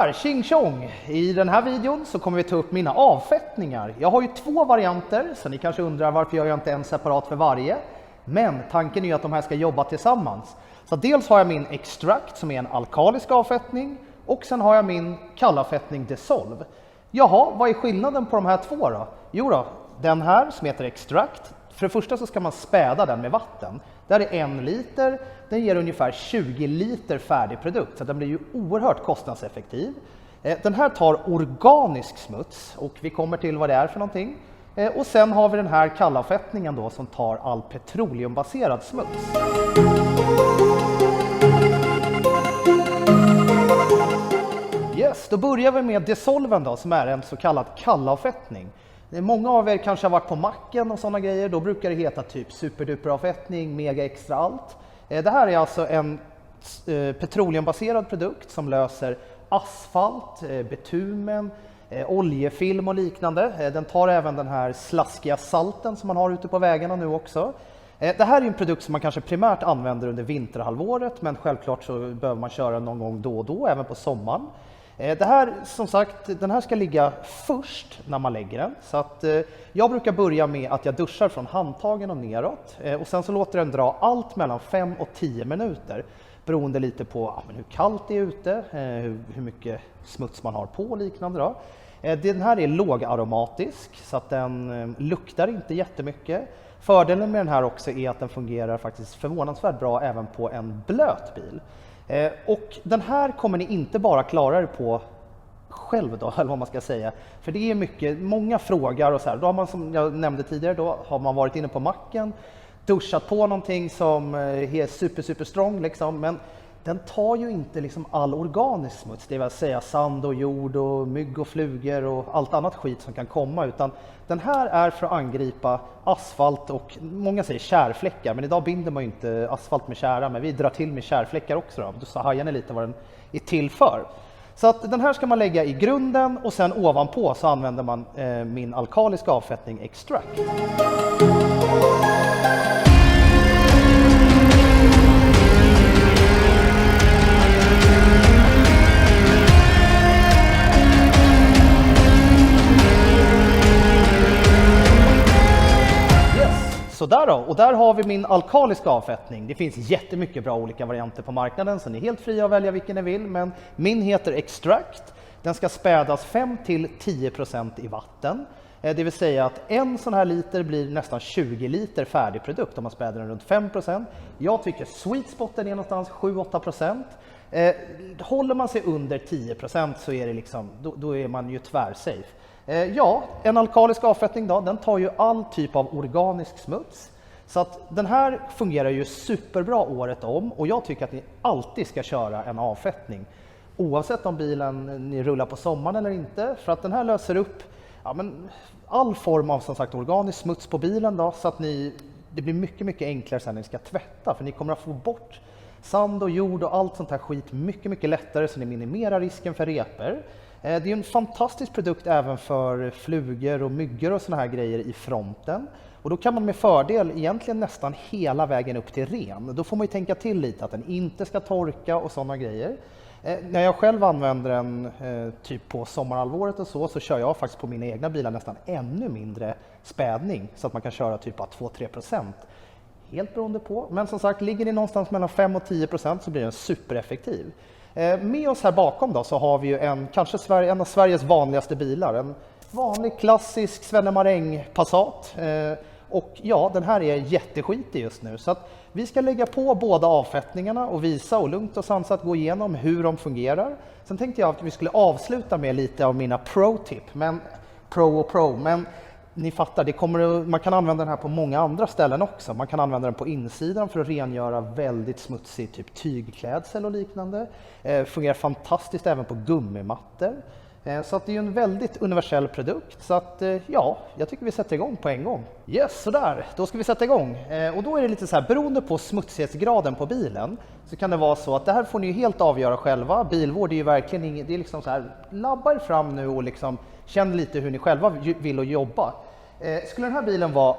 där, tjing tjong! I den här videon så kommer vi ta upp mina avfettningar. Jag har ju 2 varianter, så ni kanske undrar varför jag inte en separat för varje. Men tanken är ju att de här ska jobba tillsammans. Så dels har jag min Extract som är en alkalisk avfettning och sen har jag min kallavfettning Dissolve. Jaha, vad är skillnaden på de här 2 då? Jo då, den här som heter Extract, för det första så ska man späda den med vatten. Där är 1 liter, den ger ungefär 20 liter färdig produkt, så den blir ju oerhört kostnadseffektiv. Den här tar organisk smuts och vi kommer till vad det är för någonting. Och sen har vi den här kallavfettningen då som tar all petroleumbaserad smuts. Yes, då börjar vi med Dissolven då, som är en så kallad kallavfettning. Många av er kanske har varit på macken och sådana grejer, då brukar det heta typ superduperavfettning, mega extra allt. Det här är alltså en petroleumbaserad produkt som löser asfalt, bitumen, oljefilm och liknande. Den tar även den här slaskiga salten som man har ute på vägarna nu också. Det här är en produkt som man kanske primärt använder under vinterhalvåret, men självklart så behöver man köra någon gång då och då, även på sommaren. Det här, som sagt, den här ska ligga först när man lägger den. Så att jag brukar börja med att jag duschar från handtagen och neråt. Och sen så låter den dra allt mellan 5 och 10 minuter. Beroende lite på hur kallt det är ute, hur mycket smuts man har på och liknande då. Den här är lågaromatisk så att den luktar inte jättemycket. Fördelen med den här också är att den fungerar faktiskt förvånansvärt bra även på en blöt bil. Och den här kommer ni inte bara klara er på själv då, eller vad man ska säga. För det är många frågor och så här. Då har man, som jag nämnde tidigare, då har man varit inne på macken, duschat på någonting som är super strong liksom, men den tar ju inte liksom all organisk smuts, det vill säga sand och jord och mygg och flugor och allt annat skit som kan komma, utan den här är för att angripa asfalt och många säger kärfläckar, men idag binder man ju inte asfalt med kära, men vi drar till med kärfläckar också då, så hajar ni lite vad den är till för. Så att den här ska man lägga i grunden och sen ovanpå så använder man min alkaliska avfettning Extract. Så där då, och där har vi min alkaliska avfettning. Det finns jättemycket bra olika varianter på marknaden så ni är helt fria att välja vilken ni vill, men min heter Extract. Den ska spädas 5-10% i vatten. Det vill säga att en sån här liter blir nästan 20 liter färdig produkt om man späder den runt 5%. Jag tycker sweet spoten är någonstans 7-8%. Håller man sig under 10% så är det liksom, då är man ju tvärsafe. Ja, en alkalisk avfettning då, den tar ju all typ av organisk smuts. Så att den här fungerar ju superbra året om och jag tycker att ni alltid ska köra en avfettning. Oavsett om bilen ni rullar på sommaren eller inte, för att den här löser upp all form av som sagt organisk smuts på bilen då, så att det blir mycket enklare sen när ni ska tvätta, för ni kommer att få bort sand och jord och allt sånt här skit mycket lättare, så ni minimerar risken för repor. Det är en fantastisk produkt även för flugor och myggor och såna här grejer i fronten. Och då kan man med fördel egentligen nästan hela vägen upp till ren. Då får man ju tänka till lite att den inte ska torka och sådana grejer. När jag själv använder den typ på sommarhalvåret och så kör jag faktiskt på mina egna bilar nästan ännu mindre spädning. Så att man kan köra typ 2-3%. Helt beroende på. Men som sagt, ligger det någonstans mellan 5 och 10% så blir den supereffektiv. Med oss här bakom då så har vi ju en av Sveriges vanligaste bilar. En vanlig klassisk Svenne Passat. Och ja, den här är jätteskitig just nu. Så att vi ska lägga på båda avfettningarna och visa och lugnt och sansat gå igenom hur de fungerar. Sen tänkte jag att vi skulle avsluta med lite av mina pro-tip. Men ni fattar, man kan använda den här på många andra ställen också. Man kan använda den på insidan för att rengöra väldigt smutsig typ tygklädsel och liknande. Fungerar fantastiskt även på gummimattor. Så att det är en väldigt universell produkt. Så att ja, jag tycker vi sätter igång på en gång. Yes, sådär. Då ska vi sätta igång. Och då är det lite så här, beroende på smutsighetsgraden på bilen så kan det vara så att det här får ni ju helt avgöra själva. Bilvård är ju verkligen inget, det är liksom så här, labba er fram nu och liksom känn lite hur ni själva vill och jobba. Skulle den här bilen vara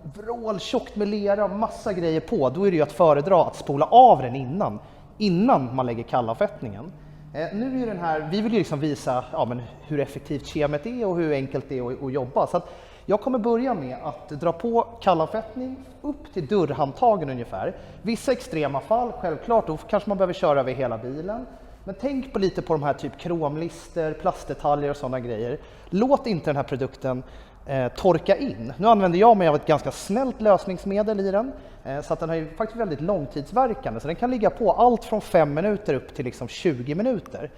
vråltjockt med lera och massa grejer på, då är det ju att föredra att spola av den innan man lägger kallavfettningen. Nu är den här, vi vill ju liksom visa men hur effektivt kemet är och hur enkelt det är att jobba. Så att jag kommer börja med att dra på kallavfettning upp till dörrhandtagen ungefär. Vissa extrema fall, självklart, då kanske man behöver köra över hela bilen. Men tänk på lite på de här typ kromlister, plastdetaljer och sådana grejer. Låt inte den här produkten torka in. Nu använder jag mig av ett ganska snällt lösningsmedel i den, så att den är ju faktiskt väldigt långtidsverkande, så den kan ligga på allt från 5 minuter upp till liksom 20 minuter.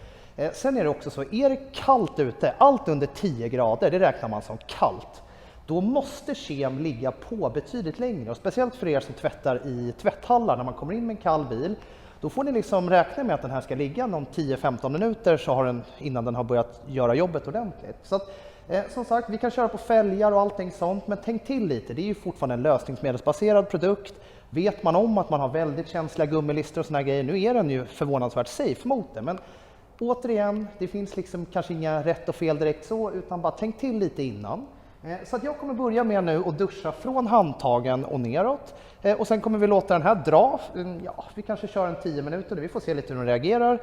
Sen är det också så, är det kallt ute, allt under 10 grader, det räknar man som kallt, då måste kem ligga på betydligt längre, och speciellt för er som tvättar i tvätthallar när man kommer in med en kall bil. Då får ni liksom räkna med att den här ska ligga någon 10-15 minuter så har den, innan den har börjat göra jobbet ordentligt. Så att, som sagt, vi kan köra på fälgar och allting sånt, men tänk till lite, det är ju fortfarande en lösningsmedelsbaserad produkt. Vet man om att man har väldigt känsliga gummilister och såna grejer, nu är den ju förvånansvärt safe mot det, men återigen, det finns liksom kanske inga rätt och fel direkt så, utan bara tänk till lite innan. Så att jag kommer börja med nu att duscha från handtagen och neråt, och sen kommer vi låta den här dra, vi kanske kör en 10 minuter, vi får se lite hur den reagerar,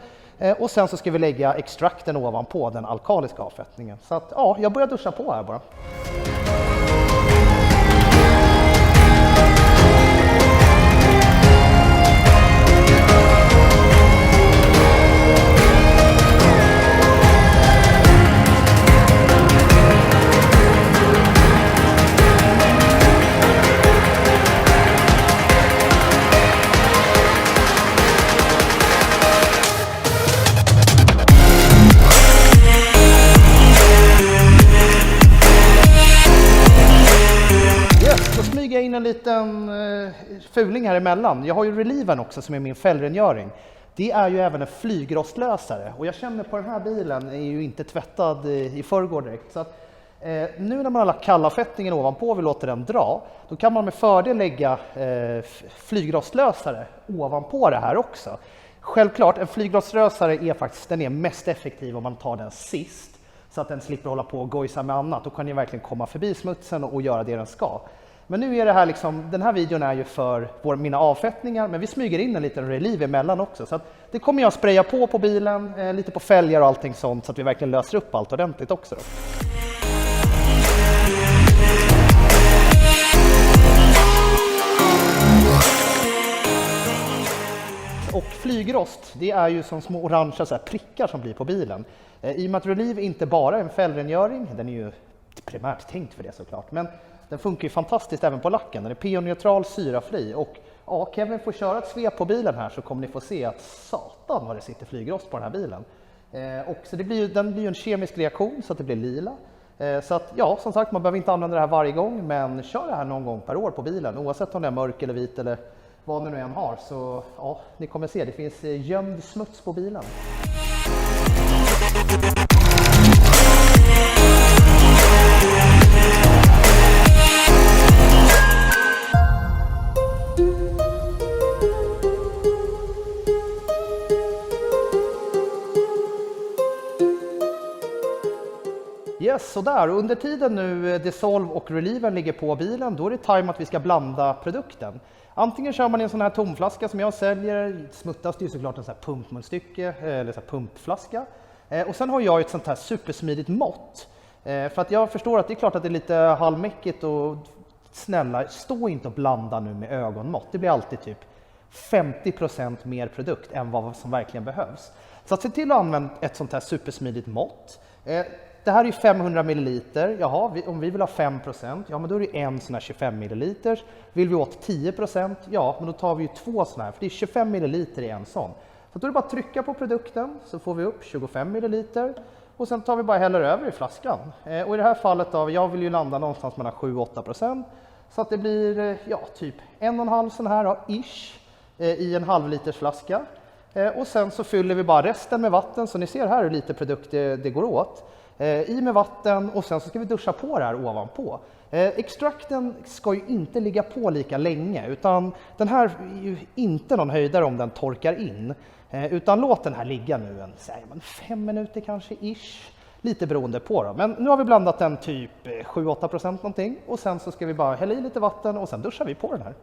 och sen så ska vi lägga extrakten ovanpå den alkaliska avfettningen. Så att jag börjar duscha på här bara. In en liten fuling här emellan. Jag har ju Reliven också som är min fällrengöring. Det är ju även en flygrostlösare, och jag känner på den här bilen är ju inte tvättad i förrgår direkt. Så att, nu när man har lagt kallavfettningen ovanpå och vi låter den dra, då kan man med fördel lägga flygrostlösare ovanpå det här också. Självklart, en flygrostlösare är faktiskt den är mest effektiv om man tar den sist, så att den slipper hålla på och gojsa med annat. Då kan ni verkligen komma förbi smutsen och göra det den ska. Men nu är det här liksom, den här videon är ju för mina avfettningar, men vi smyger in en liten reliv emellan också. Så att det kommer jag spraya på bilen, lite på fälgar och allting sånt, så att vi verkligen löser upp allt ordentligt också då. Och flygrost, det är ju som små orangea så här prickar som blir på bilen. I och med att Relive inte bara är en fällrengöring, den är ju primärt tänkt för det såklart, men den funkar ju fantastiskt även på lacken. Den är pH-neutral, syrafri, och Kevin får köra ett svep på bilen här så kommer ni få se att satan vad det sitter flygrost på den här bilen. Och så den blir ju en kemisk reaktion så att det blir lila. Så att som sagt, man behöver inte använda det här varje gång, men kör det här någon gång per år på bilen, oavsett om det är mörk eller vit eller vad ni nu än har. Så ni kommer se, det finns gömd smuts på bilen. Yes, sådär. Under tiden nu Dissolve och Reliven ligger på bilen, då är det time att vi ska blanda produkten. Antingen kör man i en sån här tomflaska som jag säljer, smuttas det ju såklart en sån här pumpmunstycke eller så här pumpflaska. Och sen har jag ett sånt här supersmidigt mått. För att jag förstår att det är klart att det är lite halvmäckigt, och snälla, stå inte och blanda nu med ögonmått. Det blir alltid typ 50% mer produkt än vad som verkligen behövs. Så att se till att använda ett sånt här supersmidigt mått. Det här är 500 ml. Jaha, om vi vill ha 5%, men då är det en sån här 25 ml. Vill vi åt 10%, men då tar vi ju 2 såna här, för det är 25 ml i en sån. Så då är det bara att trycka på produkten så får vi upp 25 ml, och sen tar vi bara häller över i flaskan. Och i det här fallet jag vill ju landa någonstans mellan 7-8%, så att det blir typ 1,5 sån här ish i en halvliters flaska. Och sen så fyller vi bara resten med vatten, så ni ser här hur lite produkt det går åt. I med vatten, och sen så ska vi duscha på det här ovanpå. Extrakten ska ju inte ligga på lika länge, utan den här är ju inte någon höjdare om den torkar in. Utan låt den här ligga nu 5 minuter kanske ish, lite beroende på då. Men nu har vi blandat den typ 7-8% någonting, och sen så ska vi bara hälla i lite vatten och sen duschar vi på den här.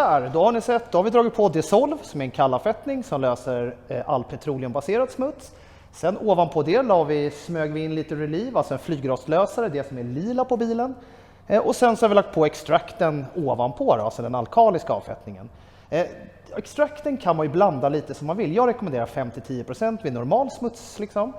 sådär, då har ni sett, då har vi dragit på Dissolve som är en kallavfettning som löser all petroleumbaserad smuts. Sen ovanpå det smög vi in lite Relieve, alltså en flygrostlösare, det som är lila på bilen. Och sen så har vi lagt på extrakten ovanpå, alltså den alkaliska avfettningen. Extrakten kan man ju blanda lite som man vill. Jag rekommenderar 5-10% vid normal smuts. Liksom.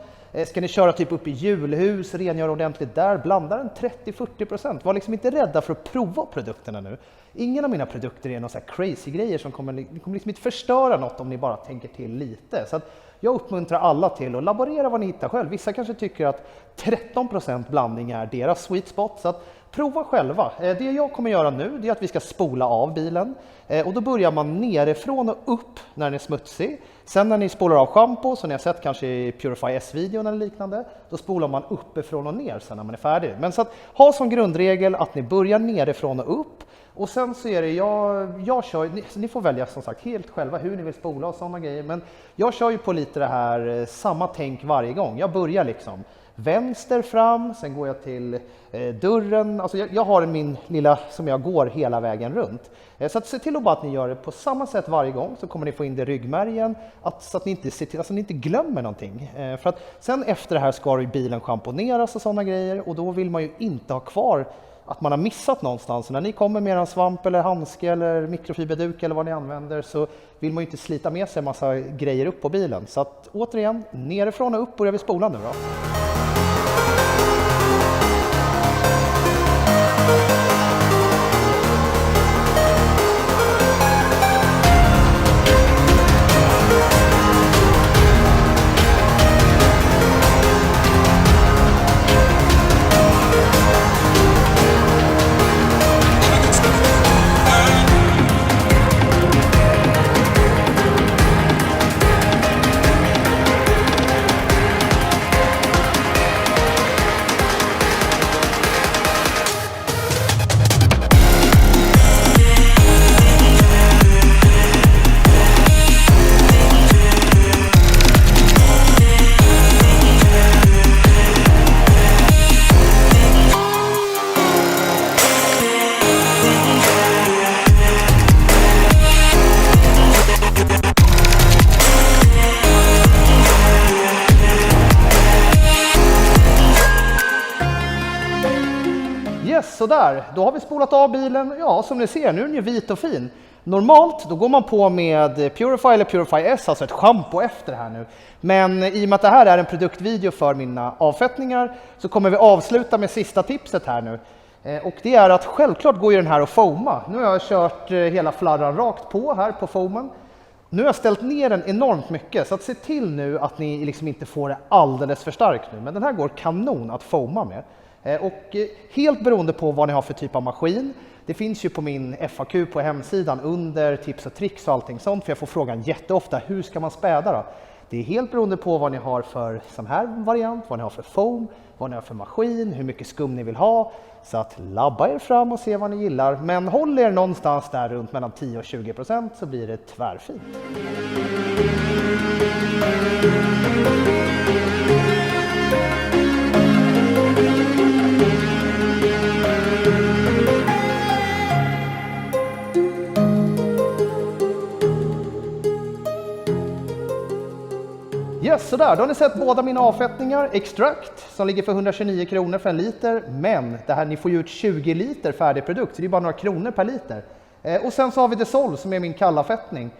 Ska ni köra typ upp i julhus, rengöra ordentligt där, blanda den 30-40%. Var liksom inte rädda för att prova produkterna nu. Ingen av mina produkter är några så här crazy grejer som kommer liksom inte förstöra något om ni bara tänker till lite. Så att jag uppmuntrar alla till att laborera vad ni hittar själv. Vissa kanske tycker att 13% blandning är deras sweet spot. Så att prova själva. Det jag kommer göra nu är att vi ska spola av bilen. Och då börjar man nerifrån och upp när den är smutsig. Sen när ni spolar av shampoo, som ni har sett kanske i Purify S-videon eller liknande, då spolar man uppifrån och ner sen när man är färdig. Men så att ha som grundregel att ni börjar nerifrån och upp. Och sen så är det, jag kör, ni får välja som sagt helt själva hur ni vill spola och sådana grejer. Men jag kör ju på lite det här, samma tänk varje gång. Jag börjar liksom vänster fram, sen går jag till dörren. Alltså jag har min lilla som jag går hela vägen runt. Så att se till att ni gör det på samma sätt varje gång, så kommer ni få in det i ryggmärgen. Så att ni inte glömmer någonting. För att sen efter det här ska ju bilen schamponeras och sådana grejer. Och då vill man ju inte ha kvar att man har missat någonstans. Så när ni kommer med en svamp eller handske eller mikrofiberduk eller vad ni använder, så vill man ju inte slita med sig en massa grejer upp på bilen. Så att återigen, nerifrån och upp börjar vi spola nu då. Yes, sådär. Då har vi spolat av bilen. Ja, som ni ser, nu är den ju vit och fin. Normalt, då går man på med Purify eller Purify S, alltså ett shampoo efter det här nu. Men i och med att det här är en produktvideo för mina avfettningar, så kommer vi avsluta med sista tipset här nu. Och det är att självklart går ju den här att foama. Nu har jag kört hela flarran rakt på här på foamen. Nu har jag ställt ner den enormt mycket, så att se till nu att ni liksom inte får det alldeles för starkt nu. Men den här går kanon att foama med. Och helt beroende på vad ni har för typ av maskin. Det finns ju på min FAQ på hemsidan under tips och tricks och allting sånt. För jag får frågan jätteofta, hur ska man späda då? Det är helt beroende på vad ni har för sån här variant, vad ni har för foam, vad ni har för maskin, hur mycket skum ni vill ha. Så att labba er fram och se vad ni gillar. Men håll er någonstans där runt mellan 10 och 20% så blir det tvärfint. Yes, sådär, då har ni sett båda mina avfettningar. Extract som ligger för 129 kronor för en liter. Men det här, ni får ju ut 20 liter färdig produkt, så det är bara några kronor per liter. Och sen så har vi Dissolve som är min kallavfettning.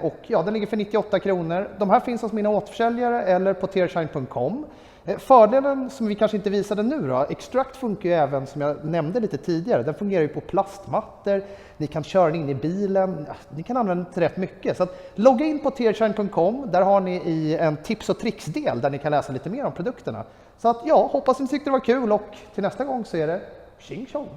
Och ja, den ligger för 98 kronor. De här finns hos mina återförsäljare eller på tearshine.com. Fördelen som vi kanske inte visade nu då, Extract funkar ju även som jag nämnde lite tidigare. Den fungerar ju på plastmattor, ni kan köra den in i bilen, ni kan använda den till rätt mycket. Så att logga in på tearshine.com, där har ni i en tips och tricks-del där ni kan läsa lite mer om produkterna. Så att ja, hoppas ni tyckte det var kul och till nästa gång så är det tjing tjong!